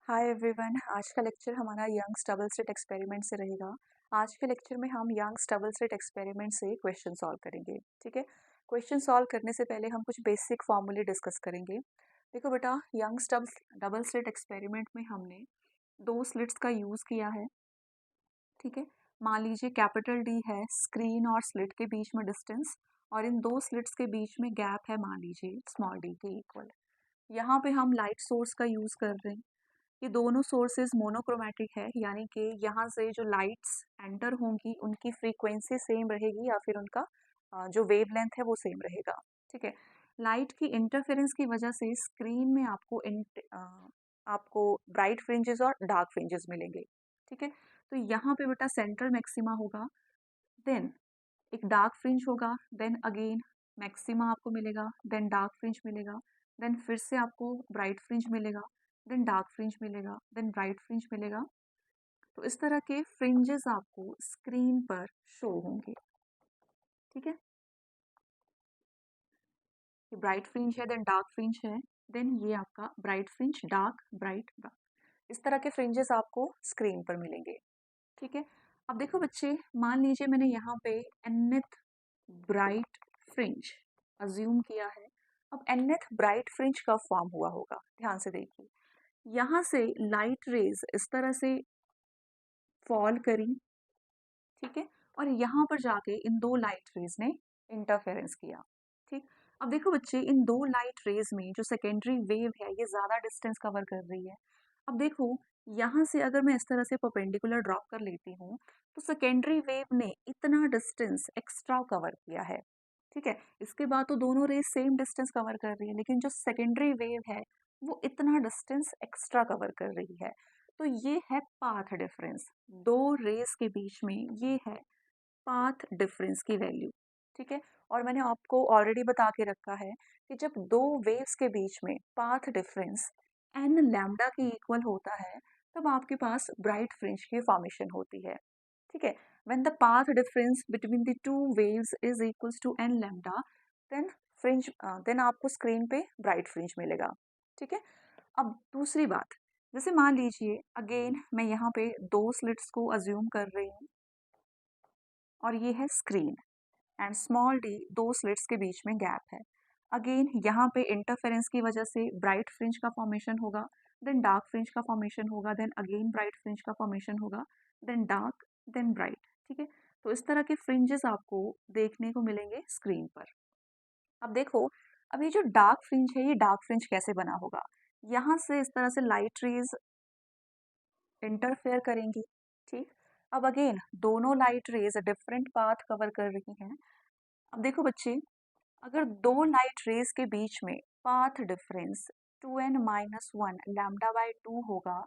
Hi everyone, आज का lecture हमारा यंग्स डबल स्लिट एक्सपेरिमेंट से रहेगा। आज के लेक्चर में हम यंग्स डबल स्लिट एक्सपेरिमेंट से क्वेश्चन सॉल्व करेंगे। ठीक है, क्वेश्चन सॉल्व करने से पहले हम कुछ बेसिक फॉर्मूले डिस्कस करेंगे। देखो बेटा, यंग्स डबल स्लिट एक्सपेरिमेंट में हमने दो स्लिट्स का यूज़ किया है। ठीक है, मान लीजिए कैपिटल डी है स्क्रीन और स्लिट के बीच में डिस्टेंस, और इन दो स्लिट्स के बीच में गैप है मान लीजिए स्मॉल डी के इक्वल। यहाँ पे हम लाइट सोर्स का यूज़ कर रहे हैं। ये दोनों सोर्सेज मोनोक्रोमेटिक है, यानी कि यहाँ से जो लाइट्स एंटर होंगी उनकी फ्रीक्वेंसी सेम रहेगी या फिर उनका जो वेवलेंथ है वो सेम रहेगा। ठीक है, लाइट की इंटरफेरेंस की वजह से स्क्रीन में आपको ब्राइट फ्रिंजेस और डार्क फ्रिंजेस मिलेंगे। ठीक है, तो यहाँ पे बेटा सेंट्रल मैक्सिमा होगा, देन एक डार्क फ्रिंज होगा, देन अगेन मैक्सिमा आपको मिलेगा, देन डार्क फ्रिंज मिलेगा, देन फिर से आपको ब्राइट फ्रिंज मिलेगा, देन डार्क फ्रिंज मिलेगा, देन ब्राइट फ्रिंज मिलेगा। तो इस तरह के फ्रिंजेस आपको स्क्रीन पर शो होंगे। ठीक है, ये ब्राइट फ्रिंज है, देन डार्क फ्रिंज है, देन ये आपका bright fringe, dark, bright, dark, इस तरह के फ्रिंजेस आपको स्क्रीन पर मिलेंगे। ठीक है, अब देखो बच्चे, मान लीजिए मैंने यहाँ पे nth ब्राइट फ्रिंज अज्यूम किया है। अब nth ब्राइट फ्रिंज कब फॉर्म हुआ होगा, ध्यान से देखिए। यहाँ से लाइट रेज इस तरह से फॉल करी, ठीक है, और यहाँ पर जाके इन दो लाइट रेज ने इंटरफेरेंस किया। ठीक, अब देखो बच्चे, इन दो लाइट रेज में जो सेकेंडरी वेव है ये ज्यादा डिस्टेंस कवर कर रही है। अब देखो, यहाँ से अगर मैं इस तरह से परपेंडिकुलर ड्रॉ कर लेती हूँ तो सेकेंडरी वेव ने इतना डिस्टेंस एक्स्ट्रा कवर किया है। ठीक है, इसके बाद तो दोनों रेज सेम डिस्टेंस कवर कर रही है, लेकिन जो सेकेंडरी वेव है वो इतना डिस्टेंस एक्स्ट्रा कवर कर रही है। तो ये है पाथ डिफरेंस, दो रेस के बीच में ये है पाथ डिफरेंस की वैल्यू। ठीक है, और मैंने आपको ऑलरेडी बता के रखा है कि जब दो वेव्स के बीच में पाथ डिफरेंस एन लैम्डा के इक्वल होता है तब आपके पास ब्राइट फ्रिंज की फॉर्मेशन होती है। ठीक है, when the path difference between the two waves is equals to n lambda, then then आपको स्क्रीन पे ब्राइट फ्रिंज मिलेगा। ठीक है, अब दूसरी बात, जैसे मान लीजिए अगेन मैं यहाँ पे दो स्लिट्स को अज्यूम कर रही हूँ और ये है स्क्रीन एंड स्मॉल डी, दो स्लिट्स के बीच में गैप है। अगेन यहाँ पे इंटरफेरेंस की वजह से ब्राइट फ्रिंज का फॉर्मेशन होगा, देन डार्क फ्रिंज का फॉर्मेशन होगा, देन अगेन ब्राइट फ्रिंज का फॉर्मेशन होगा, देन डार्क, देन ब्राइट। ठीक है, तो इस तरह के फ्रिंजेस आपको देखने को मिलेंगे स्क्रीन पर। अब देखो, अब ये जो डार्क फ्रिंज है ये डार्क फ्रिंज कैसे बना होगा, यहाँ से इस तरह से लाइट रेज इंटरफेयर करेंगी। ठीक, अब अगेन दोनों light rays different path cover कर रही हैं। अब देखो बच्चे, अगर दो लाइट रेज के बीच में path difference 2n-1 lambda by 2 होगा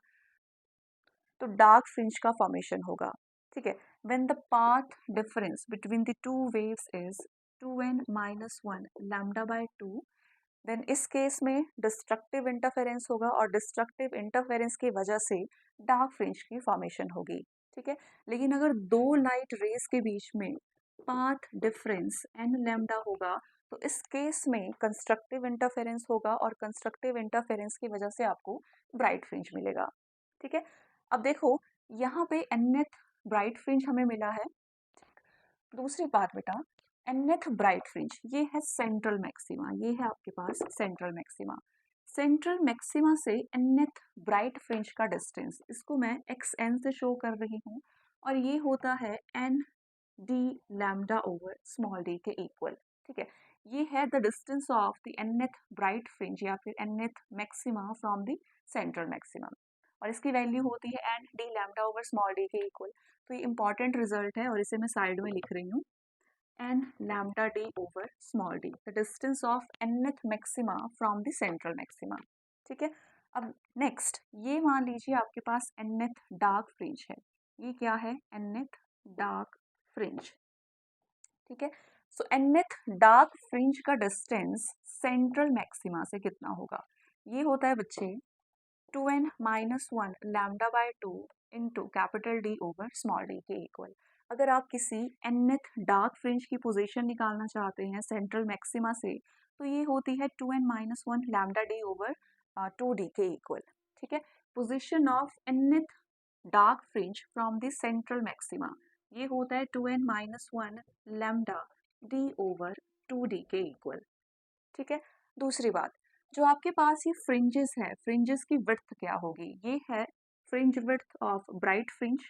तो डार्क फ्रिंज का फॉर्मेशन होगा। ठीक है, when the path difference between the two waves is 2n-1 lambda by 2, then इस केस में डिस्ट्रक्टिव इंटरफेरेंस होगा और डिस्ट्रक्टिव इंटरफेरेंस की वजह से डार्क फ्रिंज की फॉर्मेशन होगी। ठीक है, लेकिन अगर दो लाइट रेज के बीच में पाथ डिफरेंस एन लैम्डा होगा तो इस केस में कंस्ट्रक्टिव इंटरफेरेंस होगा और कंस्ट्रक्टिव इंटरफेरेंस की वजह से आपको ब्राइट फ्रिंज मिलेगा। ठीक है, अब देखो, यहाँ पे nth ब्राइट फ्रिंज हमें मिला है। दूसरी बात बेटा, nth ब्राइट फ्रिंज ये है सेंट्रल मैक्सिमा, ये है आपके पास सेंट्रल मैक्सिमा। सेंट्रल मैक्सिमा से nth ब्राइट फ्रिंज का डिस्टेंस, इसको मैं xn से शो कर रही हूँ, और ये होता है n d lambda over small d के इक्वल। ठीक है, ये है the distance of the nth bright fringe या फिर nth maxima from the central maxima, और इसकी वैल्यू होती है n d lambda over small d के इक्वल। तो ये इंपॉर्टेंट रिजल्ट है और इसे मैं साइड में लिख रही हूँ, n lambda D over small d, the distance of nth maxima from the central maxima. ठीक है, अब नेक्स्ट ये मान लीजिए आपके पास nth डार्क फ्रिंज है, ये क्या है nth डार्क फ्रिंज। ठीक है, सो nth डार्क फ्रिंज का डिस्टेंस सेंट्रल मैक्सिमा से कितना होगा, ये होता है बच्चे 2n-1 lambda by 2 into capital D over small d के इक्वल। अगर आप किसी nth डार्क फ्रिंज की पोजीशन निकालना चाहते हैं सेंट्रल मैक्सिमा से तो ये होती है 2n-1 lambda D over 2d के इक्वल। ठीक है। Position of nth dark fringe from the central maxima, ये होता है 2n-1 lambda d over 2d के इक्वल। ठीक है। दूसरी बात, जो आपके पास ये फ्रिंजेस है, फ्रिंजेस की विड्थ क्या होगी? ये है fringe width of bright fringe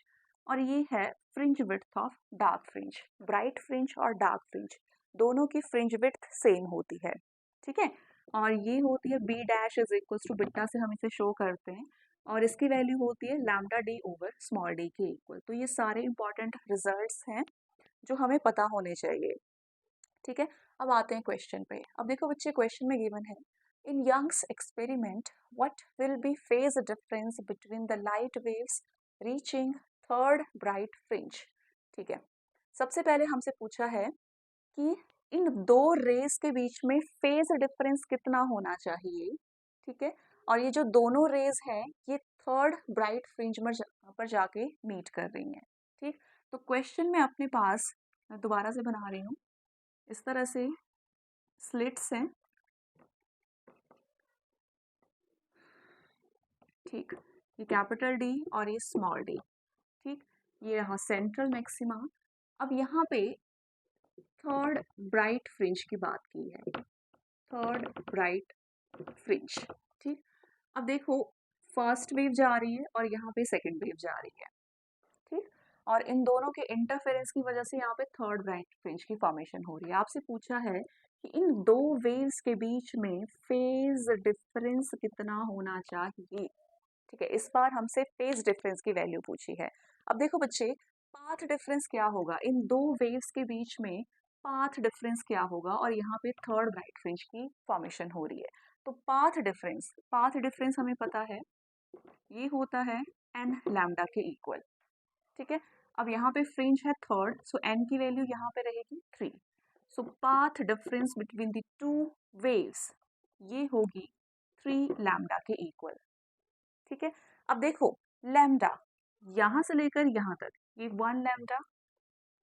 और ये है fringe width of dark fringe. Bright fringe और डार्क फ्रिंज दोनों की फ्रिंज विड्थ सेम होती है। ठीक है। और ये होती है b dash is equal to beta से हम इसे शो करते हैं और इसकी वैल्यू होती है lambda D over small d के इक्वल। तो ये सारे इंपॉर्टेंट रिजल्ट्स हैं जो हमें पता होने चाहिए। ठीक है। अब आते हैं क्वेश्चन पे। अब देखो बच्चे, क्वेश्चन में गिवन है in Young's experiment what will be phase difference between the light waves reaching third bright fringe. ठीक है। सबसे पहले हमसे पूछा है कि इन दो रेज के बीच में फेज डिफरेंस कितना होना चाहिए। ठीक है। और ये जो दोनों रेज हैं ये थर्ड ब्राइट फ्रिंज पर जाके मीट कर रही हैं। ठीक। तो क्वेश्चन में अपने पास, मैं दोबारा से बना रही हूँ, इस तरह से स्लिट्स हैं। ठीक। ये कैपिटल डी और ये स्मॉल डी। ठीक। ये रहा सेंट्रल मैक्सिमा। अब यहाँ पे थर्ड ब्राइट फ्रिंज की बात की है, थर्ड ब्राइट फ्रिंज। ठीक। अब देखो, फर्स्ट वेव जा रही है और यहाँ पे सेकंड वेव जा रही है। ठीक। और इन दोनों के इंटरफेरेंस की वजह से यहाँ पे थर्ड ब्राइट फ्रिंज की फॉर्मेशन हो रही है। आपसे पूछा है कि इन दो वेव्स के बीच में फेज डिफरेंस कितना होना चाहिए। ठीक है। इस बार हमसे फेज डिफरेंस की वैल्यू पूछी है। अब देखो बच्चे, पाथ डिफरेंस क्या होगा? इन दो वेव्स के बीच में पाथ डिफरेंस क्या होगा? और यहाँ पे थर्ड ब्राइट फ्रिंज की फॉर्मेशन हो रही है। तो पाथ डिफरेंस हमें पता है, ये होता है n लैम्डा के इक्वल। ठीक है। अब यहाँ पे फ्रिंज है थर्ड, सो n की वैल्यू यहाँ पे रहेगी 3। So path difference between the two waves ये होगी 3 लैम्डा के इक्वल। ठीक है। अब देखो, लैम्डा यहाँ से लेकर यहाँ तक ये 1 लैम्डा,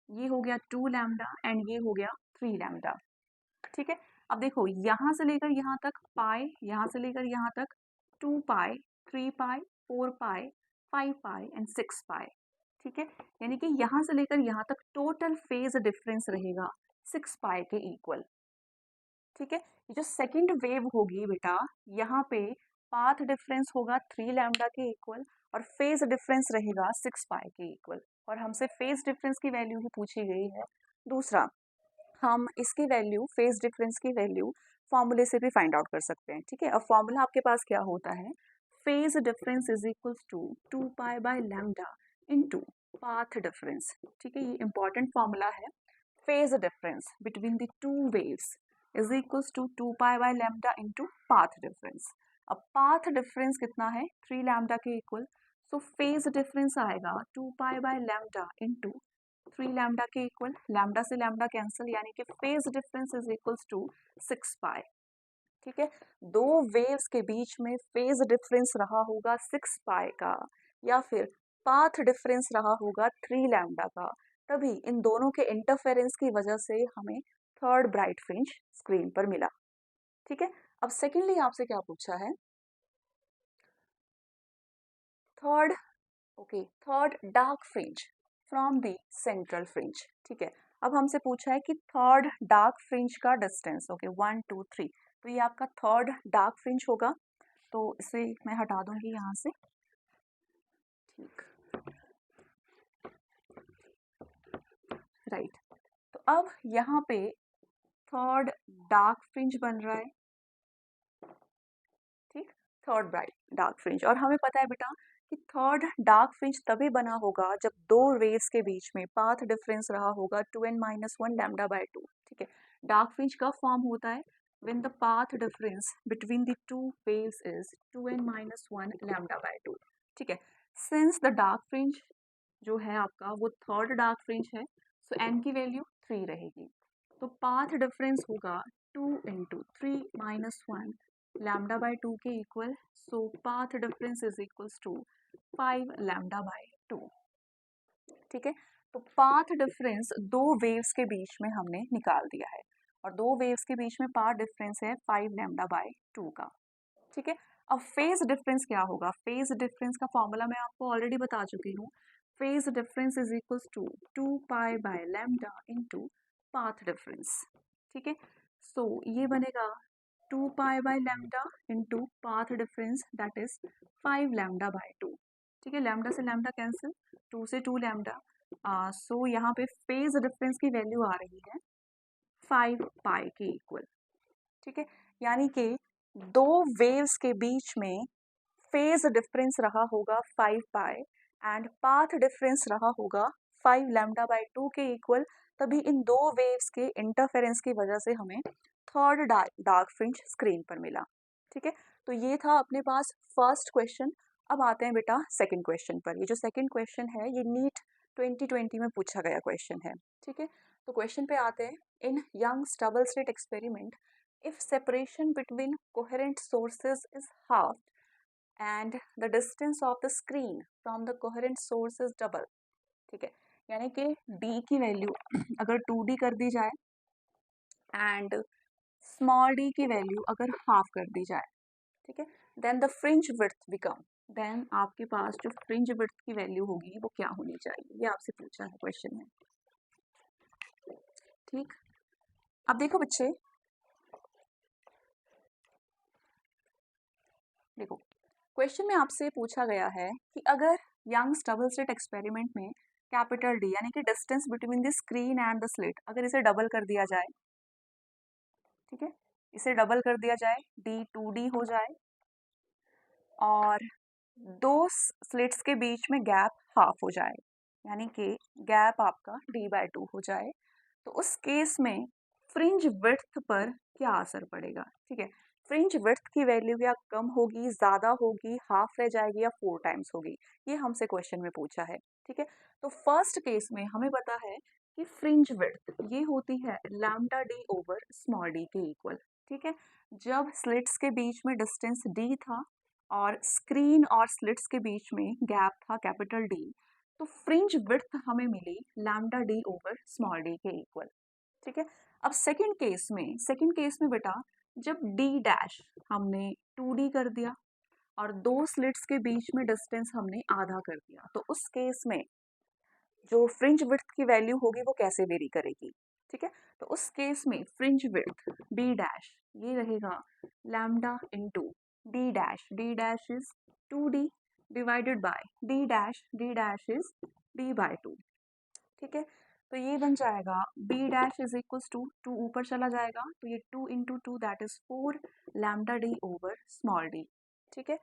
ये हो गया 2 लैम्डा एंड ये हो गया 3 लैम्डा। ठीक है। अब देखो, यहाँ से लेकर यहाँ तक पाई, यहाँ से लेकर यहाँ तक 2 पाई, 3 पाई, 4 पाई, 5 पाई एंड 6 पाई। ठीक है। यानी कि यहाँ से लेकर यहाँ तक टोटल फेज डिफरेंस रहेगा 6 पाई के इक्वल। ठीक है। ये जो सेकंड वेव होगी बेटा, यहाँ पे पाथ डिफरेंस होगा 3 लैम्डा के इक्वल और फेज डिफरेंस रहेगा 6 पाई के इक्वल। और हमसे फेज डिफरेंस की वैल्यू ही पूछी गई है। दूसरा, हम इसकी वैल्यू, फेज डिफरेंस की वैल्यू फॉर्मूले से भी फाइंड आउट कर सकते हैं। ठीक है। अब फॉर्मूला आपके पास क्या होता है? Phase difference is equal to 2 pi by lambda into path difference. ठीक है। ये इंपॉर्टेंट फॉर्मूला है। Phase difference between the two waves is equal to 2 pi by lambda into path difference. अब पाथ डिफरेंस कितना है? 3 लैम्डा के equal. So phase difference आएगा 2 pi by lambda into 3 lambda के इक्वल। लैम्डा से lambda cancel, यानी कि phase difference is equals to 6 pi. ठीक है। दो वेव्स के बीच में फेज डिफरेंस रहा होगा 6 पाई का या फिर पाथ डिफरेंस रहा होगा 3 लैम्डा का, तभी इन दोनों के इंटरफेरेंस की वजह से हमें थर्ड ब्राइट फ्रिंज स्क्रीन पर मिला। ठीक है। अब सेकेंडली आपसे क्या पूछा है? Third, okay, third dark fringe from the central fringe. ठीक है। अब हमसे पूछा है कि थर्ड डार्क फ्रिंज का डिस्टेंस, ओके, 1 2 3, तो ये आपका थर्ड डार्क फ्रिंज होगा। तो इसे मैं हटा दूंगी यहाँ से। ठीक, राइट। तो अब यहाँ पे थर्ड डार्क फ्रिंज बन रहा है। ठीक, थर्ड ब्राइट डार्क फ्रिंज। और हमें पता है बेटा कि थर्ड डार्क फ्रिंज तभी बना होगा जब दो रेस के बीच में पाथ डिफरेंस रहा होगा 2n-1 लैम्डा बाय 2। ठीक है। डार्क फ्रिंज कब फॉर्म होता है? when the path difference between the two waves is 2n-1 lambda by 2। ठीक है। since the dark fringe जो है आपका वो थर्ड डार्क फ्रिंज है, सो n की वैल्यू 3 रहेगी। तो पाथ डिफरेंस होगा 2 इंटू 3-1 लैम्डा बाय 2 के equal. So path difference is equals to 5 lambda by 2। ठीक है। तो पाथ डिफरेंस दो वेव्स के बीच में हमने निकाल दिया है और दो वेव्स के बीच में पाथ डिफरेंस है 5 लैम्डा बाय 2 का। ठीक है। अब फेज डिफरेंस क्या होगा? फेज डिफरेंस का फॉर्मूला मैं आपको ऑलरेडी बता चुकी हूँ। Phase difference is equals to 2π/λ into path difference. ठीक है, सो ये बनेगा 2π/λ into path difference that is 5λ/2। ठीक है, लैम्डा से लैम्डा कैंसिल, 2 से 2 लैम्डा। सो यहाँ पे फेज डिफरेंस की वैल्यू आ रही है 5π के इक्वल। ठीक है, यानी कि दो वेव्स के बीच में फेज डिफरेंस रहा होगा 5π एंड पाथ डिफरेंस रहा होगा 5λ/2 के इक्वल। तभी इन दो वेव्स के इंटरफेरेंस की वजह से हमें थर्ड डार्क फ्रिंज स्क्रीन पर मिला। ठीक है, तो ये था अपने पास फर्स्ट क्वेश्चन। अब आते हैं बेटा सेकंड क्वेश्चन पर। ये जो सेकंड क्वेश्चन है ये नीट 2020 में पूछा गया क्वेश्चन है। ठीक है, तो क्वेश्चन पे आते हैं। In Young's double slit experiment, if separation between coherent sources is halved and the distance of the screen from the coherent source is double। ठीक है, यानी कि d की वैल्यू अगर 2d कर दी जाए एंड स्मॉल d की वैल्यू अगर हाफ कर दी जाए, ठीक है, then the fringe width become, then आपके पास जो फ्रिंज विड्थ की वैल्यू होगी वो क्या होनी चाहिए, ये आपसे पूछा है क्वेश्चन में। ठीक, अब देखो बच्चे, देखो क्वेश्चन में आपसे पूछा गया है कि अगर यंग्स डबल स्लिट एक्सपेरिमेंट में कैपिटल डी यानी कि distance between the screen and the slit, अगर इसे डबल कर दिया जाए, ठीक है, इसे डबल कर दिया जाए, डी 2d हो जाए और दो स्लिट्स के बीच में गैप हाफ हो जाए, यानी कि गैप आपका d/2 हो जाए, तो उस केस में फ्रिंज विड्थ पर क्या असर पड़ेगा? ठीक है, फ्रिंज विड्थ की वैल्यू या कम होगी, ज़्यादा होगी, हाफ रह जाएगी या 4 टाइम्स होगी, ये हमसे क्वेश्चन में पूछा है। ठीक है, तो फर्स्ट केस में हमें पता है कि फ्रिंज विड्थ ये होती है lambda D over small d के इक्वल। ठीक है, जब स्लिट्स के बीच में डिस्टेंस d था और स्क्रीन और स्लिट्स के बीच में गैप था कैपिटल D, तो फ्रिंज विड्थ हमें मिली lambda D over small d के इक्वल। ठीक है, अब सेकंड केस में बेटा जब d डैश हमने 2d कर दिया और दो स्लिट्स के बीच में डिस्टेंस हमने आधा कर दिया, तो उस केस में जो फ्रिंज विड्थ की वैल्यू होगी वो कैसे वेरी करेगी? ठीक है, तो उस केस में फ्रिंज विड्थ b डैश ये रहेगा lambda into d dash is 2d divided by d dash is d/2। ठीक है, तो ये बन जाएगा b dash is equals to 2 ऊपर चला जाएगा तो ये 2 into 2 that is 4 lambda D over small d. ठीक है,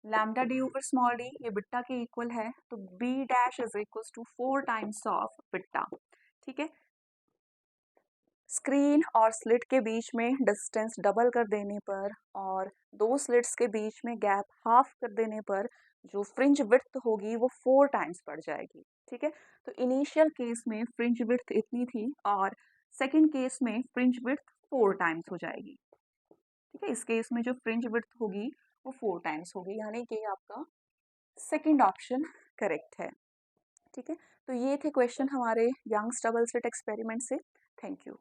lambda D over small d ये बिट्टा के इक्वल है, तो b dash is equals to 4 times of beta. ठीक है, स्क्रीन और स्लिट के बीच में डिस्टेंस डबल कर देने पर और दो स्लिट्स के बीच में गैप हाफ कर देने पर जो फ्रिंज विड्थ होगी वो 4 टाइम्स बढ़ जाएगी। ठीक है, तो इनिशियल केस में फ्रिंज विड्थ इतनी थी और सेकंड केस में फ्रिंज विड्थ 4 टाइम्स हो जाएगी। ठीक है, इस केस में जो फ्रिंज विड्थ होगी वो 4 टाइम्स होगी, यानी कि आपका सेकंड ऑप्शन करेक्ट है। ठीक है, तो ये थे क्वेश्चन हमारे यंग्स डबल स्लिट एक्सपेरिमेंट से। Thank you.